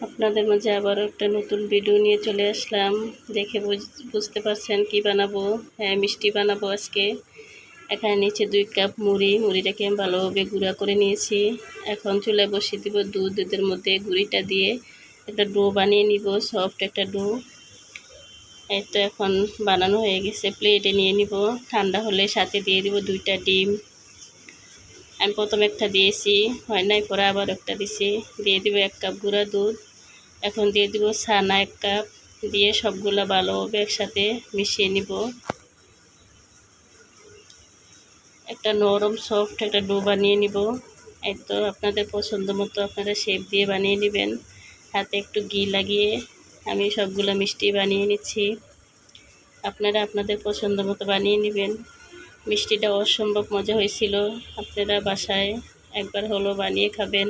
আপনাদের মাঝে আবারও একটা নতুন ভিডিও নিয়ে চলে আসলাম। দেখে বুঝতে পারছেন কি বানাবো। হ্যাঁ, মিষ্টি বানাবো আজকে। এখানে নিচে 2 কাপ মুড়িটাকে আমি ভালোভাবে গুঁড়া করে নিয়েছি। এখন চুলায় বসিয়ে দিব দুধের মধ্যে গুঁড়িটা দিয়ে একটা ডো বানিয়ে নিব, সফট একটা ডো। এই তো এখন বানানো হয়ে গেছে, প্লেটে নিয়ে নিব। ঠান্ডা হলে সাথে দিয়ে দিব 2টা ডিম। আমি প্রথমে একটা দিয়েছি, হয় নাই, পরে আবার একটা দিছি। দিয়ে দিব 1 কাপ গুঁড়া দুধ। এখন দিয়ে দিব ছানা 1 কাপ, দিয়ে সবগুলা ভালোভাবে একসাথে মিশিয়ে নিব। একটা নরম সফট একটা ডো বানিয়ে নিব। এই তো আপনাদের পছন্দ মতো আপনারা শেপ দিয়ে বানিয়ে নেবেন। হাতে একটু ঘি লাগিয়ে আমি সবগুলো মিষ্টি বানিয়ে নিচ্ছি। আপনারা আপনাদের পছন্দ মতো বানিয়ে নেবেন। মিষ্টিটা অসম্ভব মজা হয়েছিল, আপনারা বাসায় একবার হলো বানিয়ে খাবেন।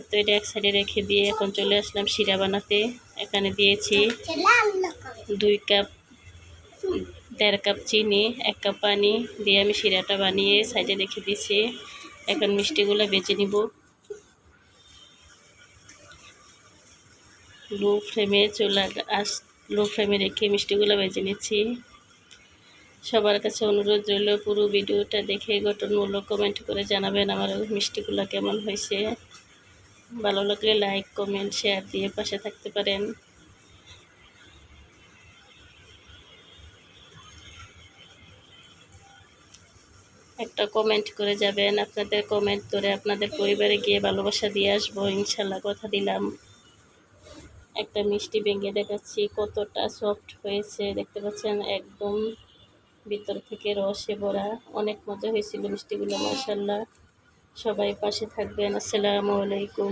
তো এটা এক সাইডে রেখে দিয়ে এখন চলে আসলাম শিরা বানাতে। এখানে দিয়েছি 2 কাপ, 1.5 কাপ চিনি, 1 কাপ পানি দিয়ে আমি শিরাটা বানিয়ে সাইডে রেখে দিয়েছি। এখন মিষ্টিগুলো বেজে নিব। লো ফ্লেমে রেখে মিষ্টিগুলো বেজে নিচ্ছি। সবার কাছে অনুরোধ রইল, পুরো ভিডিওটা দেখে গঠনমূলক কমেন্ট করে জানাবেন আমার মিষ্টিগুলো কেমন হয়েছে। ভালো লাগলে লাইক, কমেন্ট, শেয়ার দিয়ে পাশে থাকতে পারেন। একটা কমেন্ট করে যাবেন। আপনাদের কমেন্ট করে আপনাদের পরিবারে গিয়ে ভালোবাসা দিয়ে আসবো ইনশাল্লাহ, কথা দিলাম। একটা মিষ্টি ভেঙে দেখাচ্ছি কতটা সফট হয়েছে, দেখতে পাচ্ছেন, একদম ভিতর থেকে রসে ভরা। অনেক মজা হয়েছিল মিষ্টিগুলো, মাশাআল্লাহ। সবাই পাশে থাকবেন। আসসালামু আলাইকুম।